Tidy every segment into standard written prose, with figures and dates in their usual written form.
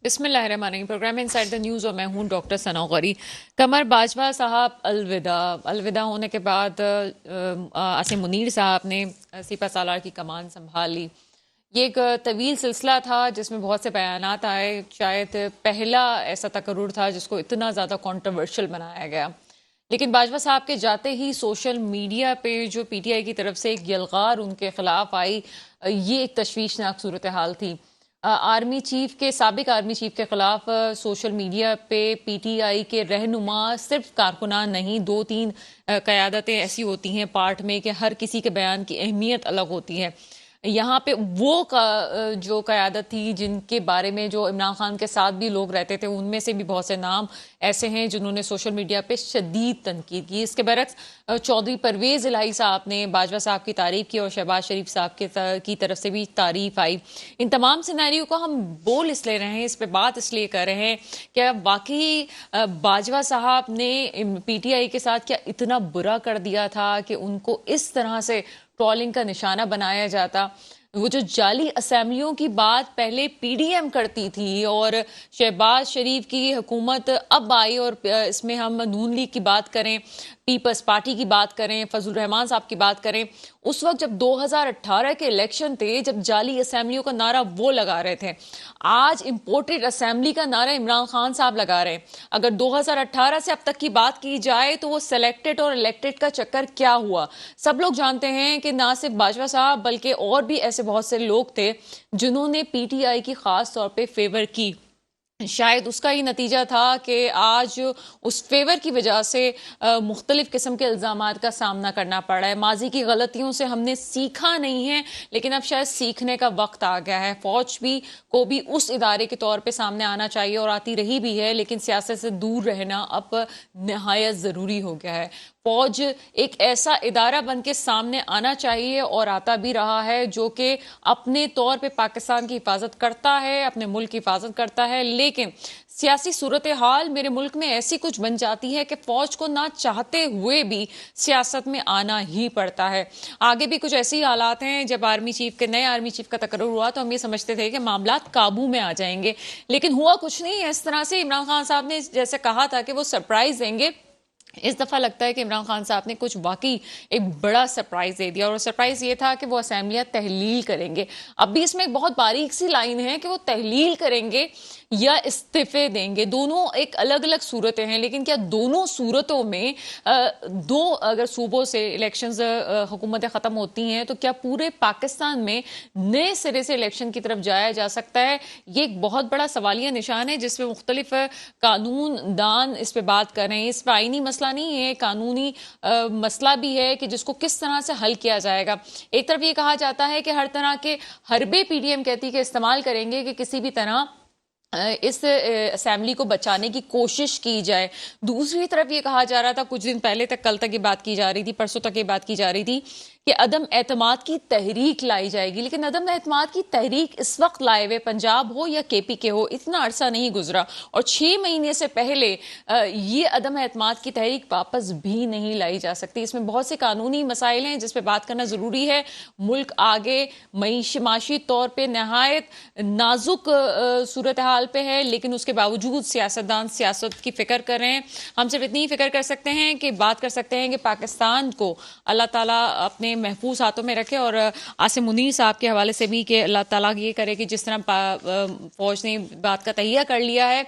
बिस्मिल्लाहिर्रहमानिर्रहीम। Programme inside the news और मैं हूं डॉक्टर सना गौरी। कमर बाजवा साहब अलविदा होने के बाद आसिम मुनीर साहब ने सिपा सालार की कमान संभाल ली। ये एक तवील सिलसिला था जिसमें बहुत से बयानात आए। शायद पहला ऐसा तकर्रुर था जिसको इतना ज़्यादा कॉन्ट्रोवर्शियल बनाया गया। लेकिन बाजवा साहब के जाते ही सोशल मीडिया पे जो पीटीआई की तरफ से एक यलगार उनके खिलाफ आई, ये एक तशवीशनाक सूरत हाल थी। आर्मी चीफ के साबिक आर्मी चीफ के खिलाफ सोशल मीडिया पे पीटीआई के रहनुमा, सिर्फ कारकुनान नहीं, दो तीन क़यादतें ऐसी होती हैं पार्ट में कि हर किसी के बयान की अहमियत अलग होती है। यहाँ पे वो जो क़यादत थी जिनके बारे में जो इमरान खान के साथ भी लोग रहते थे, उनमें से भी बहुत से नाम ऐसे हैं जिन्होंने सोशल मीडिया पे शदीद तनकीद की। इसके बरक्स चौधरी परवेज़ इलाही साहब ने बाजवा साहब की तारीफ की और शहबाज शरीफ साहब की तरफ से भी तारीफ आई। इन तमाम सिनेरियो को हम बोल इसलिए रहे हैं, इस पर बात इसलिए कर रहे हैं कि वाकई बाजवा साहब ने पीटीआई के साथ क्या इतना बुरा कर दिया था कि उनको इस तरह से ट्रोलिंग का निशाना बनाया जाता। वो जो जाली असेंबलियों की बात पहले पीडीएम करती थी और शहबाज शरीफ की हुकूमत अब आई और इसमें हम नून लीग की बात करें, पीपल्स पार्टी की बात करें, फजल रहमान साहब की बात करें, उस वक्त जब 2018 के इलेक्शन थे, जब जाली असेंबलियों का नारा वो लगा रहे थे। आज इंपोर्टेड असेंबली का नारा इमरान खान साहब लगा रहे हैं। अगर 2018 से अब तक की बात की जाए तो वो सिलेक्टेड और इलेक्टेड का चक्कर क्या हुआ, सब लोग जानते हैं कि ना सिर्फ बाजवा साहब बल्कि और भी ऐसे बहुत से लोग थे जिन्होंने पीटीआई की खास तौर पे फेवर की। शायद उसका ही नतीजा था कि आज उस फेवर की वजह से मुख्तलिफ किस्म के इल्ज़ामात का सामना करना पड़ा है। माजी की गलतियों से हमने सीखा नहीं है, लेकिन अब शायद सीखने का वक्त आ गया है। फौज को भी उस इदारे के तौर पे सामने आना चाहिए और आती रही भी है, लेकिन सियासत से दूर रहना अब नहायत ज़रूरी हो गया है। फौज एक ऐसा इदारा बन के सामने आना चाहिए और आता भी रहा है जो कि अपने तौर पे पाकिस्तान की हिफाजत करता है, अपने मुल्क की हिफाजत करता है। लेकिन सियासी सूरत हाल मेरे मुल्क में ऐसी कुछ बन जाती है कि फौज को ना चाहते हुए भी सियासत में आना ही पड़ता है। आगे भी कुछ ऐसी हालात हैं, जब नए आर्मी चीफ का तकर्रुर हुआ तो हम ये समझते थे कि मामलात काबू में आ जाएंगे, लेकिन हुआ कुछ नहीं। इस तरह से इमरान खान साहब ने जैसे कहा था कि वो सरप्राइज देंगे, इस दफा लगता है कि इमरान खान साहब ने कुछ वाकई एक बड़ा सरप्राइज दे दिया। और सरप्राइज ये था कि वो असेंबलियां तहलील करेंगे। अब भी इसमें एक बहुत बारीक सी लाइन है कि वो तहलील करेंगे या इस्तीफे देंगे। दोनों एक अलग अलग सूरतें हैं, लेकिन क्या दोनों सूरतों में दो अगर सूबों से इलेक्शंस हुकूमतें खत्म होती हैं तो क्या पूरे पाकिस्तान में नए सिरे से इलेक्शन की तरफ जाया जा सकता है? ये एक बहुत बड़ा सवालिया निशान है जिसमें मुख्तलिफ कानून दान इस पर बात कर रहे हैं। इस पर आईनी मसला नहीं है, कानूनी मसला भी है कि जिसको किस तरह से हल किया जाएगा। एक तरफ ये कहा जाता है कि हर तरह के हरबे पीडीएम कहती कि इस्तेमाल करेंगे कि किसी भी तरह इस असेंबली को बचाने की कोशिश की जाए। दूसरी तरफ ये कहा जा रहा था, कुछ दिन पहले तक, कल तक ये बात की जा रही थी, परसों तक ये बात की जा रही थी कि अदम एतमाद की तहरीक लाई जाएगी। लेकिन अदम एतमाद की तहरीक इस वक्त लाए हुए पंजाब हो या केपी के हो, इतना अरसा नहीं गुजरा और 6 महीने से पहले ये अदम एतमाद की तहरीक वापस भी नहीं लाई जा सकती। इसमें बहुत से कानूनी मसाइल हैं जिस पर बात करना जरूरी है। मुल्क आगे माशी तौर पर नहायत नाजुक सूरत हाल पे है, लेकिन उसके बावजूद सियासतदान सियासत की फिक्र कर रहे हैं। हम सिर्फ इतनी ही फिक्र कर सकते हैं कि बात कर सकते हैं कि पाकिस्तान को अल्लाह ताला अपने महफूज हाथों में रखे और आसिम मुनीर साहब के हवाले से भी कि अल्लाह ताला ये करे कि जिस तरह फौज ने बात का तहिया कर लिया है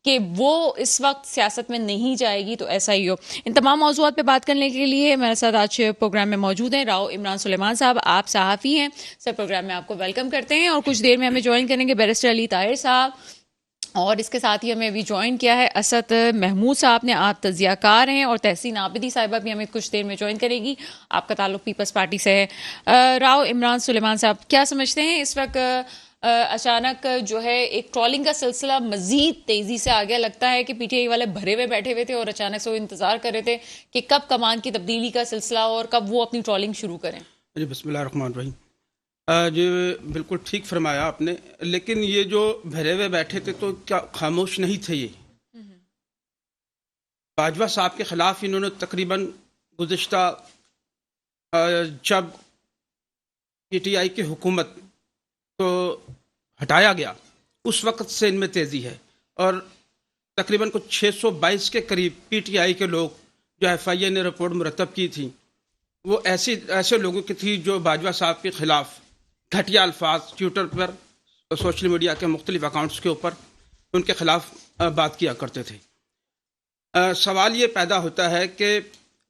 कि वो इस वक्त सियासत में नहीं जाएगी, तो ऐसा ही हो। इन तमाम मौज़ूआत पे बात करने के लिए मेरे साथ आज प्रोग्राम में मौजूद हैं राव इमरान सुलेमान साहब। आप सहाफ़ी हैं सर, प्रोग्राम में आपको वेलकम करते हैं। और कुछ देर में हमें ज्वाइन करेंगे बैरिस्टर अली ताहिर साहब, और इसके साथ ही हमें अभी ज्वाइन किया है असद महमूद साहब ने, आप तजियाकार हैं। और तहसीन आबिदी साहिबा भी हमें कुछ देर में ज्वाइन करेगी, आपका ताल्लुक पीपल्स पार्टी से है। राव इमरान सुलेमान साहब, क्या समझते हैं इस वक्त अचानक जो है एक ट्रॉलिंग का सिलसिला मजीद तेजी से आ गया? लगता है कि पीटीआई वाले भरे हुए बैठे हुए थे और अचानक से वो इंतजार कर रहे थे कि कब कमान की तब्दीली का सिलसिला और कब वो अपनी ट्रॉलिंग शुरू करें। जी, बिस्मिल्लाहिर्रहमानिर्रहीम। जी, बिल्कुल ठीक फरमाया आपने। लेकिन ये जो भरे हुए बैठे थे तो क्या खामोश नहीं थे? ये बाजवा साहब के खिलाफ इन्होंने तकरीबन गुज़िश्ता जब पीटीआई की हुकूमत को हटाया गया उस वक्त से इनमें तेज़ी है। और तकरीबन कुछ 622 के करीब पीटीआई के लोग जो एफआईए ने रिपोर्ट मुरतब की थी, वो ऐसे लोगों की थी जो बाजवा साहब के खिलाफ घटिया अल्फाज ट्विटर पर, सोशल मीडिया के मुख्तलिफ अकाउंट्स के ऊपर उनके खिलाफ बात किया करते थे। सवाल ये पैदा होता है कि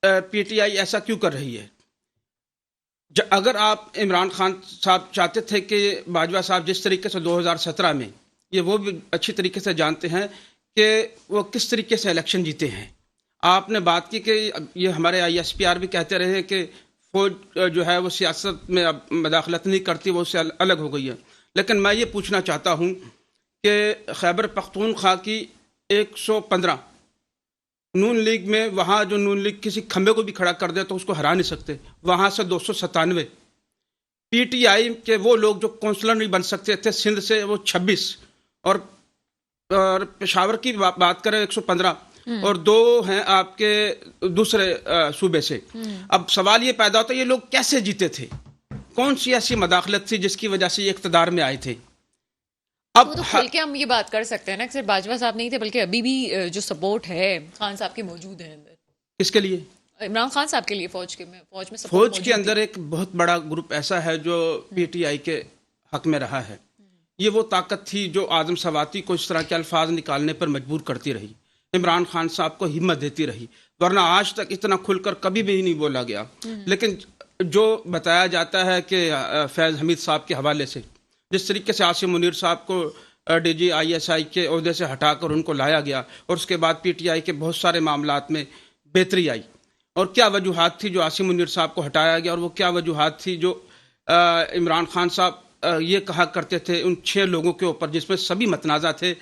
पीटीआई ऐसा क्यों कर रही है? अगर आप इमरान खान साहब चाहते थे कि बाजवा साहब जिस तरीके से 2017 में, ये वो भी अच्छी तरीके से जानते हैं कि वो किस तरीके से इलेक्शन जीते हैं। आपने बात की कि ये हमारे आईएसपीआर भी कहते रहे कि फौज जो है वो सियासत में अब मदाखलत नहीं करती, वो उससे अलग हो गई है। लेकिन मैं ये पूछना चाहता हूँ कि खैबर पख्तूनख्वा की 115 नून लीग में, वहाँ जो नून लीग किसी खंबे को भी खड़ा कर दे तो उसको हरा नहीं सकते, वहाँ से 297 पीटीआई के वो लोग जो कौंसलर नहीं बन सकते थे सिंध से, वो 26 और पेशावर की बात करें 115 और 2 हैं आपके दूसरे सूबे से। अब सवाल ये पैदा होता है ये लोग कैसे जीते थे? कौन सी ऐसी मदाखलत थी जिसकी वजह से ये इक़्तिदार में आए थे? अब तो खुल के हम ये बात कर सकते हैं ना कि सिर्फ बाजवा साहब नहीं थे, बल्कि अभी भी जो सपोर्ट है खान साहब के मौजूद है अंदर। किसके लिए? इमरान खान साहब के लिए फौज में फौज के अंदर एक बहुत बड़ा ग्रुप ऐसा है जो पीटीआई के हक में रहा है। ये वो ताकत थी जो आजम सवाती को इस तरह के अल्फाज निकालने पर मजबूर करती रही, इमरान खान साहब को हिम्मत देती रही, वरना आज तक इतना खुलकर कभी भी नहीं बोला गया। लेकिन जो बताया जाता है कि फैज़ हमीद साहब के हवाले से जिस तरीके से आसिम मुनीर साहब को डीजी आईएसआई के ओहदे से हटाकर उनको लाया गया और उसके बाद पीटीआई के बहुत सारे मामलात में बेहतरी आई, और क्या वजूहात थी जो आसिम मुनीर साहब को हटाया गया, और वो क्या वजूहात थी जो इमरान खान साहब ये कहा करते थे उन 6 लोगों के ऊपर, जिसमें सभी मतनाज़ा थे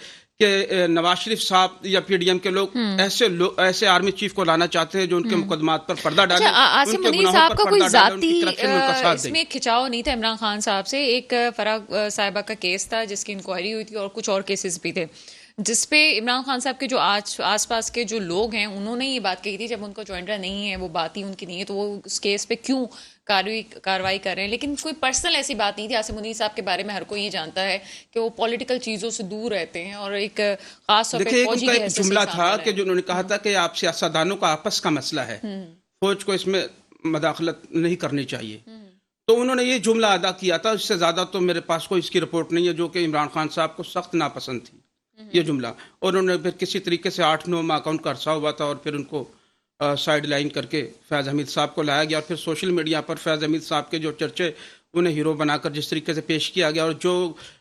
कि नवाज शरीफ साहब या पीडीएम के लोग ऐसे आर्मी चीफ को लाना चाहते हैं जो उनके मुकदमात पर पर्दा डाले। आसिम मुनीर साहब का कोई जाती इसमें खिंचाव नहीं था इमरान खान साहब से। एक फराग साहिबा का केस था जिसकी इंक्वायरी हुई थी और कुछ और केसेस भी थे जिसपे इमरान खान साहब के जो आसपास के जो लोग हैं उन्होंने ये बात कही थी, जब उनको ज्वाइंटर नहीं है, वो बात ही उनकी नहीं है, तो वो उस केस पे क्यों कार्रवाई कर रहे हैं। लेकिन कोई पर्सनल ऐसी बात नहीं थी। आसिम मुनीर साहब के बारे में हर कोई ये जानता है कि वो पॉलिटिकल चीजों से दूर रहते हैं और एक खास तौर पे फौजी एक जुमला था कि जो उन्होंने कहा था कि आप सियासतदानों का आपस का मसला है, फौज को इसमें मदाखलत नहीं करनी चाहिए, तो उन्होंने ये जुमला अदा किया था। इससे ज्यादा तो मेरे पास कोई इसकी रिपोर्ट नहीं है, जो कि इमरान खान साहब को सख्त नापसंद थी ये जुमला। और उन्होंने फिर किसी तरीके से 8-9 माह का उनका अरसा हुआ था और फिर उनको साइड लाइन करके फैज़ हमीद साहब को लाया गया और फिर सोशल मीडिया पर फैज़ हमीद साहब के जो चर्चे, उन्हें हीरो बनाकर जिस तरीके से पेश किया गया, और जो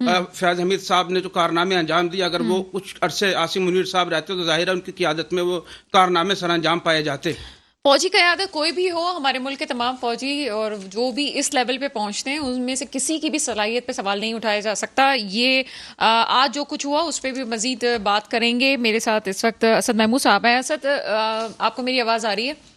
फैज़ हमीद साहब ने जो कारनामे अंजाम दिए, अगर वो कुछ अरसे आसिम मुनीर साहब रहते तो जाहिर है उनकी क़ियादत में वो कारनामे सर अंजाम पाए जाते। फौजी क़यादत कोई भी हो, हमारे मुल्क के तमाम फौजी और जो भी इस लेवल पे पहुंचते हैं उनमें से किसी की भी सलाहियत पे सवाल नहीं उठाया जा सकता। ये आज जो कुछ हुआ उस पर भी मजीद बात करेंगे। मेरे साथ इस वक्त असद महमूद साहब हैं। असद, आपको मेरी आवाज़ आ रही है?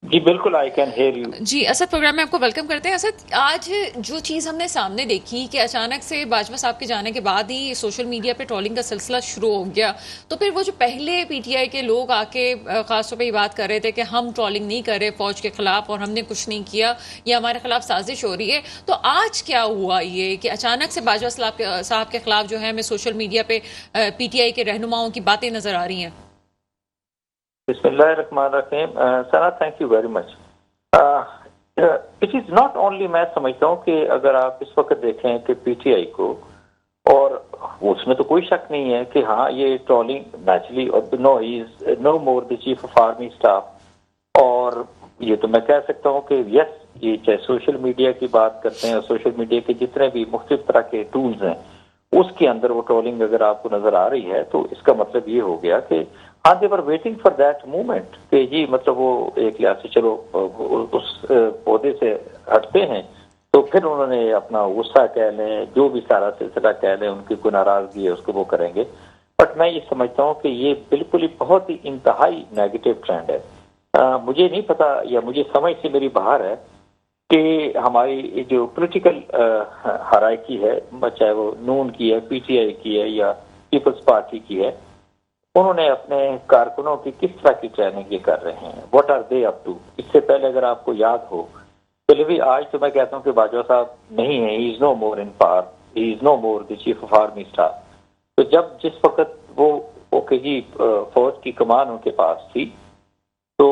जी बिल्कुल, आई कैन हियर यू। जी असद, प्रोग्राम में आपको वेलकम करते हैं। असद, आज जो चीज़ हमने सामने देखी कि अचानक से बाजवा साहब के जाने के बाद ही सोशल मीडिया पे ट्रोलिंग का सिलसिला शुरू हो गया, तो फिर वो जो पहले पीटीआई के लोग आके खासतौर पे ये बात कर रहे थे कि हम ट्रोलिंग नहीं कर रहे फौज के खिलाफ और हमने कुछ नहीं किया, ये हमारे खिलाफ साजिश हो रही है, तो आज क्या हुआ ये कि अचानक से बाजवा साहब के खिलाफ जो है हमें सोशल मीडिया पे पीटीआई के रहनुमाओं की बातें नजर आ रही हैं? बिस्मिल्लाहिर्रहमानिर्रहीम। सना, thank you very much. It is not only, मैं समझता हूँ कि अगर आप इस वक्त देखें कि पीटीआई को, और उसमें तो कोई शक नहीं है कि हाँ ये trolling naturally, no he is no more the chief of army staff, और ये तो मैं कह सकता हूँ कि यस, ये चाहे सोशल मीडिया की बात करते हैं, सोशल मीडिया के जितने भी मुख्तलिफ तरह के टूल्स हैं उसके अंदर वो ट्रोलिंग अगर आपको नजर आ रही है, तो इसका मतलब ये हो गया कि हाँ, they were waiting for that movement कि जी मतलब वो एक लिहाज से चलो उस पौधे से हटते हैं, तो फिर उन्होंने अपना गुस्सा कह लें, जो भी सारा सिलसिला कह लें, उनकी कोई नाराजगी है उसको वो करेंगे। बट मैं ये समझता हूँ कि ये बिल्कुल ही बहुत ही इंतहाई नेगेटिव ट्रेंड है। मुझे नहीं पता, या मुझे समझ से मेरी बाहर है कि हमारी जो पॉलिटिकल हायरार्की है, चाहे वो नून की है, पीटीआई की है या पीपल्स पार्टी की है, उन्होंने अपने कारकुनों की किस तरह की ट्रेनिंग ये कर रहे हैं, what are they up to. इससे पहले अगर आपको याद हो, चलिए भी आज तो मैं कहता हूँ कि बाजवा साहब नहीं है, he is no more in power, he is no more the chief of army staff, तो जब जिस वक्त वो ओकेजी फौज की कमान उनके पास थी, तो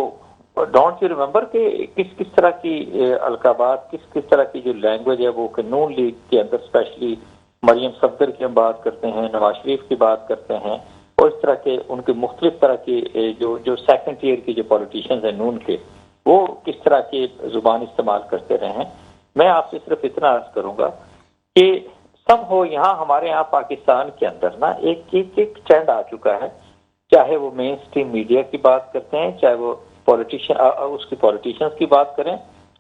डोंट यू रिमेम्बर कि किस तरह की अलकाबात, किस तरह की जो लैंग्वेज है वो नून लीग के अंदर स्पेशली मरियम सफदर की हम बात करते हैं, नवाज शरीफ की बात करते हैं, और इस तरह के उनके मुख्तलिफ तरह के जो सेकंड ईयर के जो पॉलिटिशियंस हैं नून के, वो किस तरह की जुबान इस्तेमाल करते रहे हैं। मैं आपसे सिर्फ इतना अर्ज करूंगा कि सब हो यहाँ हमारे यहाँ पाकिस्तान के अंदर ना एक ट्रेंड आ चुका है, चाहे वो मेन स्ट्रीम मीडिया की बात करते हैं, चाहे वो उसकी पॉलिटिशियंस की बात करें,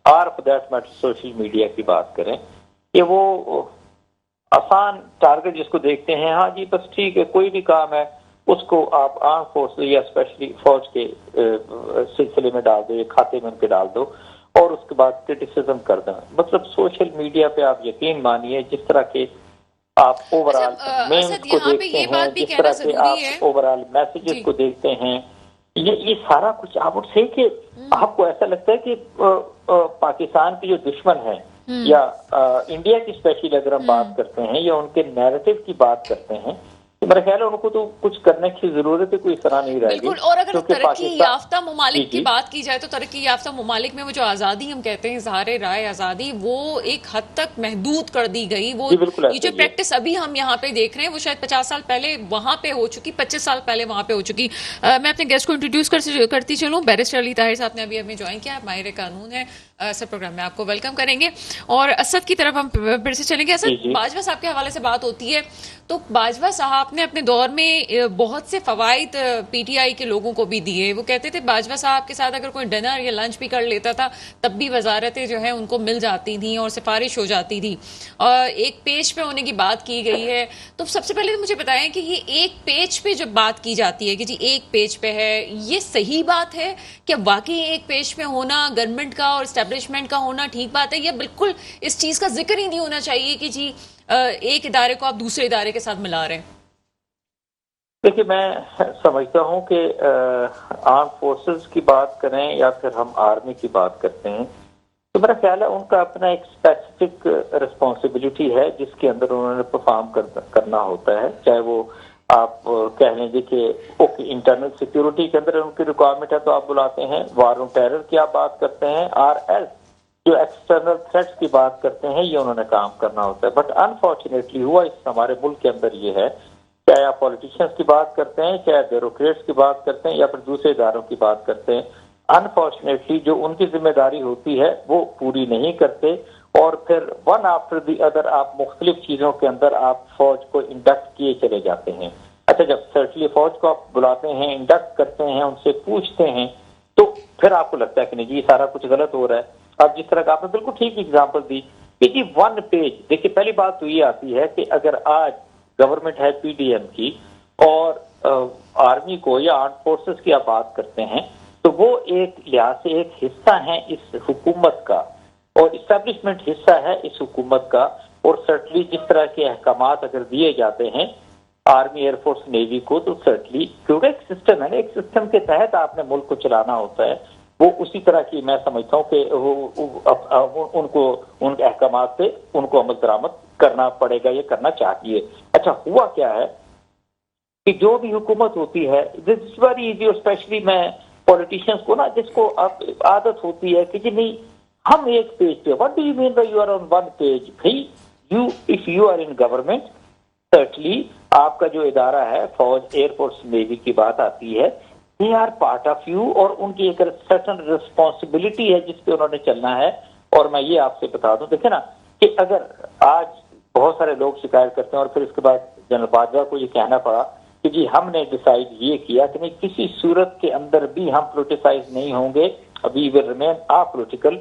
और for that matter social media की बात करें, कि वो आसान टारगेट जिसको देखते हैं, हाँ जी बस ठीक है कोई भी काम है उसको आप आर्म फोर्स या स्पेशली फौज के सिलसिले में डाल दो, खाते में उनके डाल दो, और उसके बाद क्रिटिसिज्म कर दें। मतलब सोशल मीडिया पे आप यकीन मानिए जिस तरह के आप ओवरऑल मेम्स को देखते हैं, जिस तरह के आप ओवरऑल मैसेजेस को देखते हैं, ये सारा कुछ आप उठसे कि आपको ऐसा लगता है कि पाकिस्तान के जो दुश्मन है या इंडिया की स्पेशली अगर हम बात करते हैं या उनके नैरेटिव की बात करते हैं, तो मेरा ख्याल है उनको तो कुछ करने की जरूरत है, कोई तरह नहीं रहेगी। बिल्कुल। और अगर तरक्की याफ्ता ममालिक की बात की जाए तो तरक्की याफ्ता ममालिक में वो जो आज़ादी हम कहते हैं, इज़हार राय आज़ादी, वो एक हद तक महदूद कर दी गई। वो ये जो प्रैक्टिस अभी हम यहाँ पे देख रहे हैं वो शायद 50 साल पहले वहां पे हो चुकी, 25 साल पहले वहां पे हो चुकी। मैं अपने गेस्ट को इंट्रोड्यूस करती चलूँ। बैरिस्टर अली ताहिर साहब ने अभी हमें ज्वाइन किया, माहिर कानून है, सर प्रोग्राम में आपको वेलकम करेंगे। और असद की तरफ हम फिर से चलेंगे। असद, बाजवा साहब के हवाले से बात होती है तो बाजवा साहब ने अपने दौर में बहुत से फवाइद पीटीआई के लोगों को भी दिए। वो कहते थे बाजवा साहब के साथ अगर कोई डिनर या लंच भी कर लेता था तब भी वजारतें जो है उनको मिल जाती थी और सिफारिश हो जाती थी। और एक पेज पे होने की बात की गई है, तो सबसे पहले तो मुझे बताएं कि ये एक पेज पे जब बात की जाती है कि जी एक पेज पे है, ये सही बात है? क्या वाकई एक पेज पे होना गवर्नमेंट का और एस्टेब्लिशमेंट का होना ठीक बात है, या बिल्कुल इस चीज का जिक्र ही नहीं होना चाहिए कि जी एक इदारे को आप दूसरे इदारे के साथ मिला रहे हैं? देखिए, मैं समझता हूं कि आर्म फोर्सेस की बात करें या फिर हम आर्मी की बात करते हैं, तो मेरा ख्याल है उनका अपना एक स्पेसिफिक रिस्पॉन्सिबिलिटी है जिसके अंदर उन्होंने परफॉर्म करना होता है। चाहे वो आप कह लीजिए कि ओके इंटरनल सिक्योरिटी के अंदर उनकी रिक्वायरमेंट है तो आप बुलाते हैं, वार ऑन टेरर की आप बात करते हैं, और एल्स जो एक्सटर्नल थ्रेट्स की बात करते हैं, ये उन्होंने काम करना होता है। बट अनफॉर्चुनेटली हुआ इस हमारे मुल्क के अंदर ये है, चाहे आप पॉलिटिशियंस की बात करते हैं, चाहे ब्यूरोक्रेट्स की बात करते हैं या फिर दूसरे इदारों की बात करते हैं, अनफॉर्चुनेटली जो उनकी जिम्मेदारी होती है वो पूरी नहीं करते, और फिर वन आफ्टर दी अदर आप मुख्तलिफ चीजों के अंदर आप फौज को इंडक्ट किए चले जाते हैं। अच्छा, जब सर्टली फौज को आप बुलाते हैं, इंडक्ट करते हैं, उनसे पूछते हैं, तो फिर आपको लगता है कि नहीं जी सारा कुछ गलत हो रहा है। अब जिस तरह का आपने बिल्कुल ठीक एग्जाम्पल दी कि वन पेज, देखिए पहली बात तो ये आती है कि अगर आज गवर्नमेंट है पीडीएम की और आर्मी को या आर्म फोर्सेस की आप बात करते हैं, तो वो एक लिहाज से एक हिस्सा है इस हुकूमत का और इस्टेब्लिशमेंट हिस्सा है इस हुकूमत का। और सर्टली जिस तरह के अहकामात अगर दिए जाते हैं आर्मी, एयरफोर्स, नेवी को, तो सर्टली क्योंकि एक सिस्टम है ना, एक सिस्टम के तहत आपने मुल्क को चलाना होता है, वो उसी तरह की मैं समझता हूँ कि उनको उन अहकामात पे उनको अमल दरामद करना पड़ेगा, ये करना चाहिए। अच्छा, हुआ क्या है कि जो भी हुकूमत होती है, दिस इज वेरी इजी, और स्पेशली मैं पॉलिटिशियंस को ना, जिसको अब आदत होती है कि जी नहीं हम एक पेज पे, what do you mean by you are on one page? भाई you if you are in government, certainly आपका जो इदारा है फौज, एयरफोर्स, नेवी की बात आती है, they are part of you, और उनकी एक सर्टन रिस्पॉन्सिबिलिटी है जिसपे उन्होंने चलना है। और मैं ये आपसे बता दूं, देखे ना कि अगर आज बहुत सारे लोग शिकायत करते हैं और फिर इसके बाद जनरल बाजवा को ये कहना पड़ा कि जी हमने डिसाइड ये किया कि नहीं किसी सूरत के अंदर भी हम पोलिटिसाइज नहीं होंगे, अभी will remain apolitical.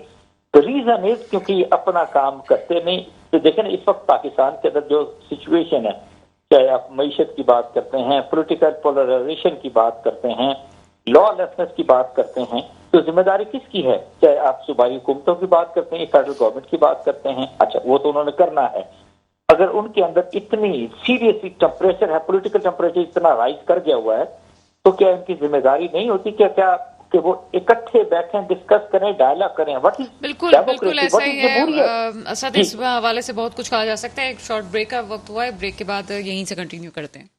The reason is क्योंकि अपना काम करते नहीं। तो देखें ना, इस वक्त पाकिस्तान के अंदर जो सिचुएशन है, चाहे आप मईशत की बात करते हैं, पॉलिटिकल पोलराइजेशन की बात करते हैं, लॉलेसनेस की बात करते हैं, तो जिम्मेदारी किसकी है? चाहे आप सूबाई हुकूमतों की बात करते हैं, फेडरल गवर्नमेंट की बात करते हैं, अच्छा वो तो उन्होंने करना है। अगर उनके अंदर इतनी सीरियसली टेम्परेचर है, पॉलिटिकल टेम्परेचर इतना राइज कर गया हुआ है, तो क्या इनकी जिम्मेदारी नहीं होती क्या कि वो इकट्ठे बैठें, डिस्कस करें, डायलॉग करें? व्हाट इज बिल्कुल ऐसा ही है। असद, इस हवाले से बहुत कुछ कहा जा सकता है। एक शॉर्ट ब्रेक का वक्त हुआ है, ब्रेक के बाद यहीं से कंटिन्यू करते हैं।